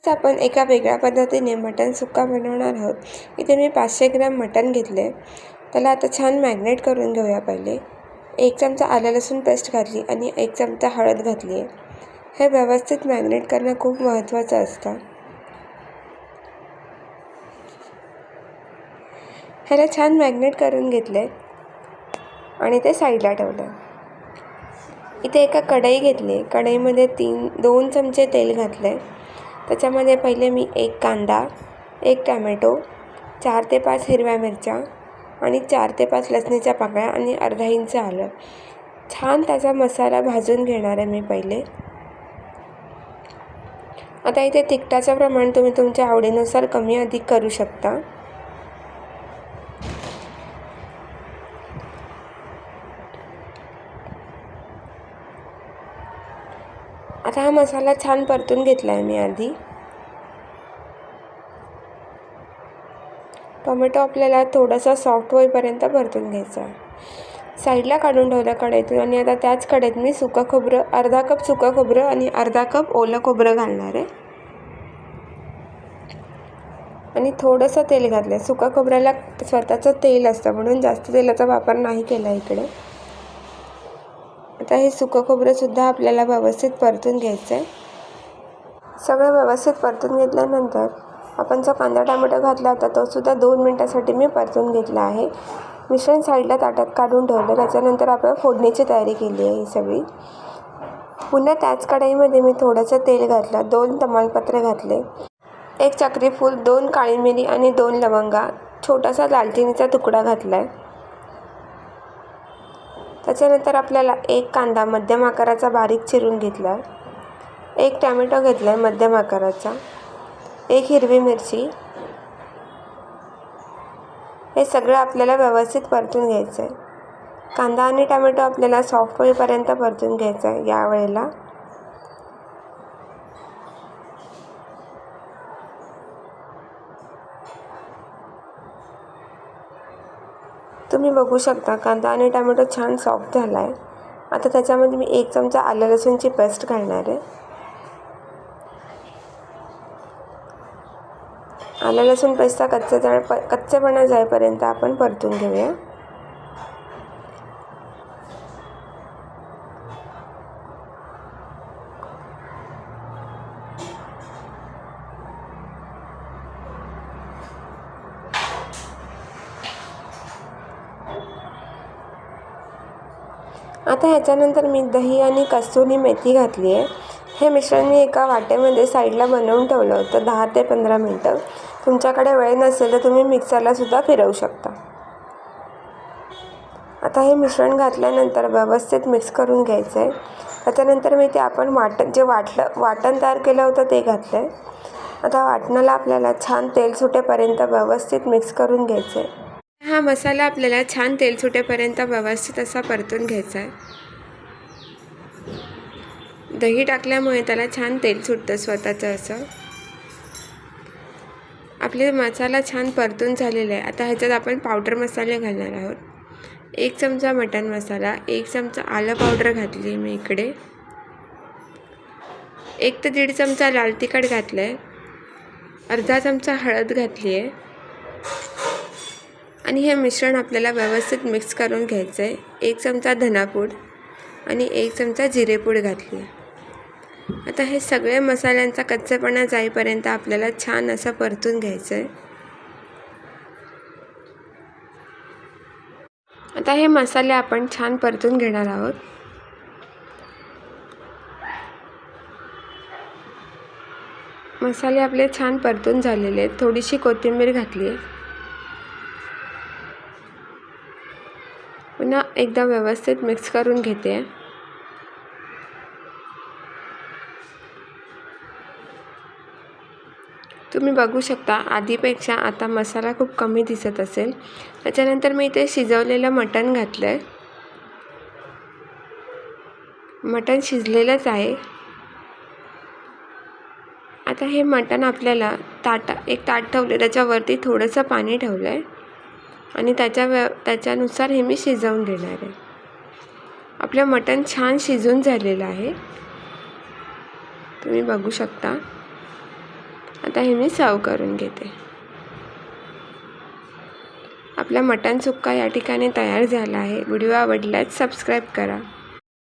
आपण एका वेगळ्या पद्धतीने मटण सुक्का बनवणार आहोत. इथे मी 500 ग्रॅम मटण घेतले. त्याला आता छान मॅग्नेट करून घेऊया. पहिले 1 चमचा आलं लसूण पेस्ट घातली आणि 1 चमचा हळद घातली आहे. हे व्यवस्थित मॅग्नेट करणं खूप महत्त्वाचं असतं. ह्याला छान मॅग्नेट करून घेतले आणि ते साईडला ठेवलं. इथे एका कढई घेतली. कढईमध्ये 2 चमचे तेल घातले. त्याच्यामध्ये पहिले मी 1 कांदा, 1 टॅमॅटो, 4 ते 5 हिरव्या मिरच्या आणि 4 ते 5 लसणीच्या पाकळ्या आणि अर्धा इंच आलं छान त्याचा मसाला भाजून घेणार आहे मी पहिले. आता इथे तिखटाचं प्रमाण तुम्ही तुमच्या आवडीनुसार कमी अधिक करू शकता. आता हा मसाला छान परतून घेतला आहे मी आधी. टोमॅटो आपल्याला थोडासा सॉफ्ट होईपर्यंत परतून घ्यायचा. साईडला काढून ठेवलं कढईतून आणि आता त्याच कढईत मी सुकं खोबरं, अर्धा कप सुकं खोबरं आणि अर्धा कप ओलं खोबरं घालणार आहे आणि थोडंसं तेल घातलं. सुकं खोबऱ्याला स्वतःचं तेल असतं म्हणून जास्त तेलाचा वापर नाही केला इकडे. आता हे सुकं खोबरंसुद्धा आपल्याला व्यवस्थित परतून घ्यायचं आहे. सगळं व्यवस्थित परतून घेतल्यानंतर आपण जो कांदा टोमॅटो घातला होता तो सुद्धा 2 मिनटासाठी मी परतून घेतला आहे. मिश्रण साईडला ताटात काढून ठेवलं. त्याच्यानंतर आपण फोडणीची तयारी केली आहे ही सगळी. पुन्हा त्याच कढईमध्ये मी थोडंसं तेल घातलं. 2 तमालपत्र घातले, 1 चक्री फूल, 2 काळी मिरी आणि 2 लवंगा, छोटासा दालचिनीचा तुकडा घातला आहे. त्याच्यानंतर आपल्याला 1 कांदा मध्यम आकाराचा बारीक चिरून घेतला, 1 टॅमॅटो घेतला आहे मध्यम आकाराचा, 1 हिरवी मिरची. हे सगळं आपल्याला व्यवस्थित परतून घ्यायचं आहे. कांदा आणि टॅमॅटो आपल्याला सॉफ्ट होईपर्यंत परतून घ्यायचं आहे. यावेळेला तुम्ही बघू शकता कांदा आणि टोमॅटो छान सॉफ्ट झाला आहे. आता त्याच्यामध्ये मी 1 चमचा आलं लसूणची पेस्ट घालणार आहे. आलं लसूण पेस्टचा कच्चेपणा जाईपर्यंत आपण परतून घेऊया. आता ह्याच्यानंतर मी दही आणि कस्तुरी मेथी घातली आहे. हे मिश्रण मी एका वाटेमध्ये साईडला बनवून ठेवलं होतं 10 ते 15 मिनटं. तुमच्याकडे वेळ नसेल तर तुम्ही मिक्सरलासुद्धा फिरवू शकता. आता हे मिश्रण घातल्यानंतर व्यवस्थित मिक्स करून घ्यायचं आहे. त्याच्यानंतर मी ते आपण वाटण तयार केलं होतं ते घातलं आहे. आता वाटणाला आपल्याला छान तेल सुटेपर्यंत व्यवस्थित मिक्स करून घ्यायचं आहे. हा मसाला आपल्याला छान तेल सुटेपर्यंत व्यवस्थित असा परतून घ्यायचा आहे. दही टाकल्यामुळे त्याला छान तेल सुटतं स्वतःचं असं. आपले मसाला छान परतून झालेला आहे. आता ह्याच्यात आपण पावडर मसाले घालणार आहोत. 1 चमचा मटण मसाला, 1 चमचा आलं पावडर घातली मी इकडे, 1 ते 1.5 चमचा लाल तिखट घातलं आहे, अर्धा चमचा हळद घातली आहे आणि हे मिश्रण आपल्याला व्यवस्थित मिक्स करून घ्यायचं आहे. 1 चमचा धनापूड आणि 1 चमचा जिरेपूड घातली आहे. आता हे सगळे मसाल्यांचा कच्चेपणा जाईपर्यंत आपल्याला छान असं परतून घ्यायचं आहे. आता हे मसाले आपण छान परतून घेणार आहोत. मसाले आपले छान परतून झालेले आहेत. थोडीशी कोथिंबीर घातली आहे. पुन्हा एकदा व्यवस्थित मिक्स करून घेते. तुम्ही बघू शकता आधीपेक्षा आता मसाला खूप कमी दिसत असेल. त्याच्यानंतर मी इथे शिजवलेलं मटण घातलं आहे. मटण शिजलेलंच आहे. आता हे मटण आपल्याला एक ताट ठेवले, त्याच्यावरती थोडंसं पाणी ठेवलं आहे आणि त्याच्यानुसार हे मी शिजवून घेणार आहे. आपलं मटण छान शिजून झालेलं आहे, तुम्ही बघू शकता. आता हे मी सर्व करून घेते. आपला मटण सुक्का या ठिकाणी तयार झाला आहे. व्हिडिओ आवडल्यास सबस्क्राईब करा.